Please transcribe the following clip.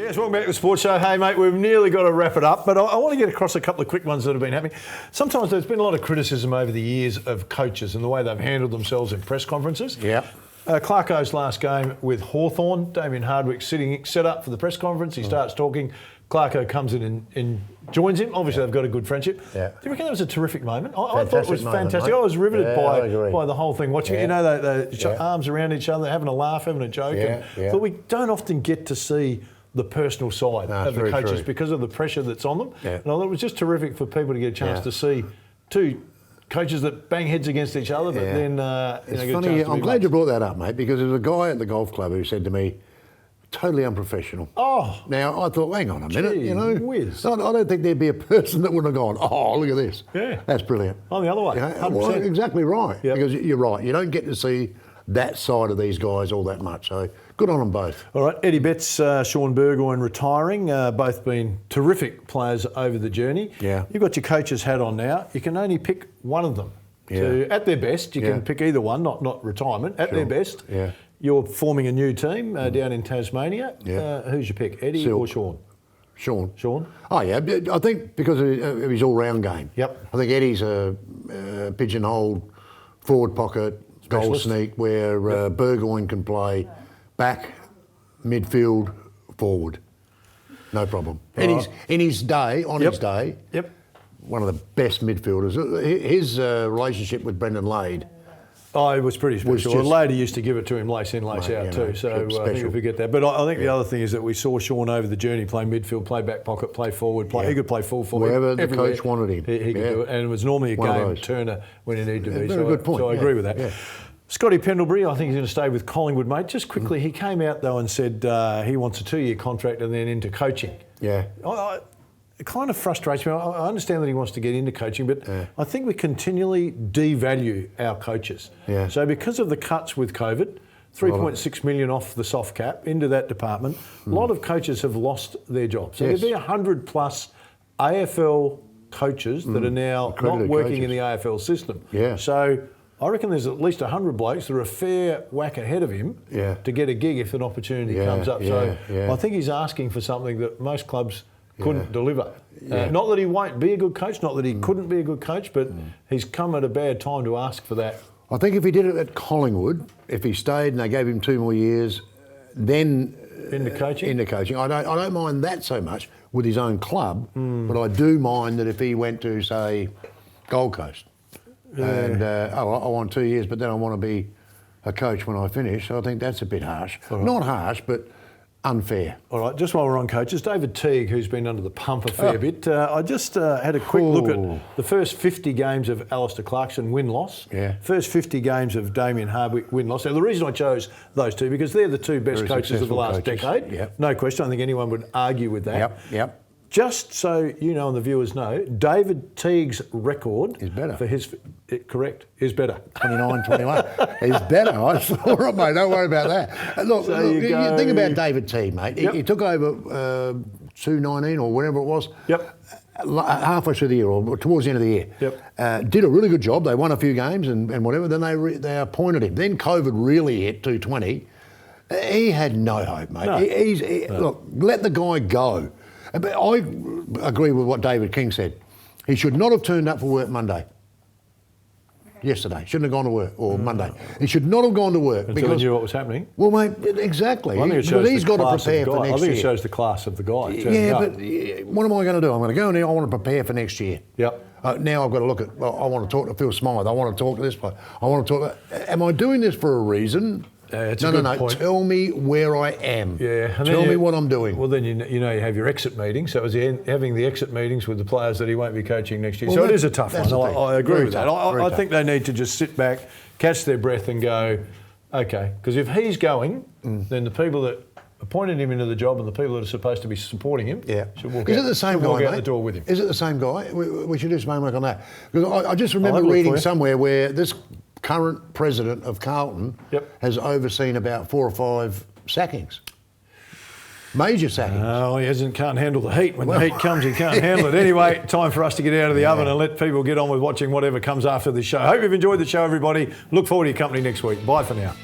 Yes, welcome back to the Sports Show. Hey, mate, we've nearly got to wrap it up, but I want to get across a couple of quick ones that have been happening. Sometimes there's been a lot of criticism over the years of coaches and the way they've handled themselves in press conferences. Yeah. Clarko's last game with Hawthorn, Damien Hardwick set up for the press conference. He starts talking. Clarko comes in and joins him. Obviously, they've got a good friendship. Yeah. Do you reckon that was a terrific moment? I thought it was fantastic. Mate. I was riveted I by the whole thing. Watching it, you know, they arms around each other, having a laugh, having a joke. But we don't often get to see the personal side of the coaches because of the pressure that's on them. Yeah. And I thought it was just terrific for people to get a chance to see two coaches that bang heads against each other, but then it's funny. I'm glad you brought that up, mate, because there was a guy at the golf club who said to me, totally unprofessional. Oh. Now, I thought, hang on a minute, you know. Whiz. I don't think there'd be a person that wouldn't have gone, oh, look at this. Yeah. That's brilliant. On the other way, 100%. Well, exactly right. Yep. Because you're right. You don't get to see that side of these guys all that much. So good on them both. All right, Eddie Betts, Sean Burgoyne retiring, both been terrific players over the journey. Yeah. You've got your coach's hat on now. You can only pick one of them. At their best, you can pick either one, not retirement. At their best, you're forming a new team down in Tasmania. Who's your pick, Eddie or Sean? Sean. Oh, yeah. I think because of his all-round game. Yep. I think Eddie's a pigeonholed forward pocket, goal sneak, where Burgoyne can play back, midfield, forward. No problem. In his day, his day, one of the best midfielders. His relationship with Brendan Lade. Oh, it was pretty special. Lady used to give it to him lace in, lace out too. So I think we forget that. But I think the other thing is that we saw Sean over the journey play midfield, play back pocket, play forward. He could play full forward. Wherever the coach wanted him. He could do it. And it was normally a game turner when he needed to be. Very good point. So I agree with that. Yeah. Scotty Pendlebury, I think he's going to stay with Collingwood, mate. Just quickly, he came out though and said he wants a 2-year contract and then into coaching. Yeah. It kind of frustrates me. I understand that he wants to get into coaching, but I think we continually devalue our coaches. Yeah. So because of the cuts with COVID, 3.6 million off the soft cap into that department, a lot of coaches have lost their jobs. So there'd be 100 plus AFL coaches that are now not working in the AFL system. Yeah. So I reckon there's at least 100 blokes that are a fair whack ahead of him to get a gig if an opportunity comes up. So I think he's asking for something that most clubs couldn't deliver. Not that he won't be a good coach, not that he couldn't be a good coach, but he's come at a bad time to ask for that. I think if he did it at Collingwood, if he stayed and they gave him 2 more years, then into coaching. I don't mind that so much with his own club, but I do mind that if he went to, say, Gold Coast, and I want 2 years, but then I want to be a coach when I finish. I think that's a bit harsh. Not harsh, but unfair. All right, just while we're on coaches, David Teague, who's been under the pump a fair bit, I just had a quick look at the first 50 games of Alistair Clarkson win-loss, first 50 games of Damien Hardwick win-loss. Now, the reason I chose those two, because they're the two best coaches of the last decade. No question, I think anyone would argue with that. Just so you know and the viewers know, David Teague's record is better. For his, is better. 29-21. He's better. I saw it, mate. Don't worry about that. Look, you think about David Teague, mate. He took over 2-19 or whatever it was. Halfway through the year or towards the end of the year. Did a really good job. They won a few games and whatever. Then they appointed him. Then COVID really hit 220. He had no hope, mate. Look, let the guy go. But I agree with what David King said. He should not have turned up for work yesterday. Shouldn't have gone to work, or Monday. He should not have gone to work. Until he knew what was happening. Well, mate, exactly. Well, I think it shows he's got to prepare for next year. I think it shows the class of the guy. But what am I going to do? I'm going to go in there, I want to prepare for next year. Now I've got to look at, I want to talk to Phil Smythe, I want to talk to this player, I want to talk to... Am I doing this for a reason? No. Tell me where I am. Tell me what I'm doing. Well, then you have your exit meetings. So is he having the exit meetings with the players that he won't be coaching next year? So it is a tough one. I agree with that. I think they need to just sit back, catch their breath, and go, okay. Because if he's going, then the people that appointed him into the job and the people that are supposed to be supporting him should walk out the door with him. Is it the same guy? We should do some homework on that. Because I just remember reading somewhere where this current president of Carlton has overseen about 4 or 5 sackings. Major sackings. Oh, he can't handle the heat. When the heat comes, he can't handle it. Anyway, time for us to get out of the oven and let people get on with watching whatever comes after this show. Hope you've enjoyed the show, everybody. Look forward to your company next week. Bye for now.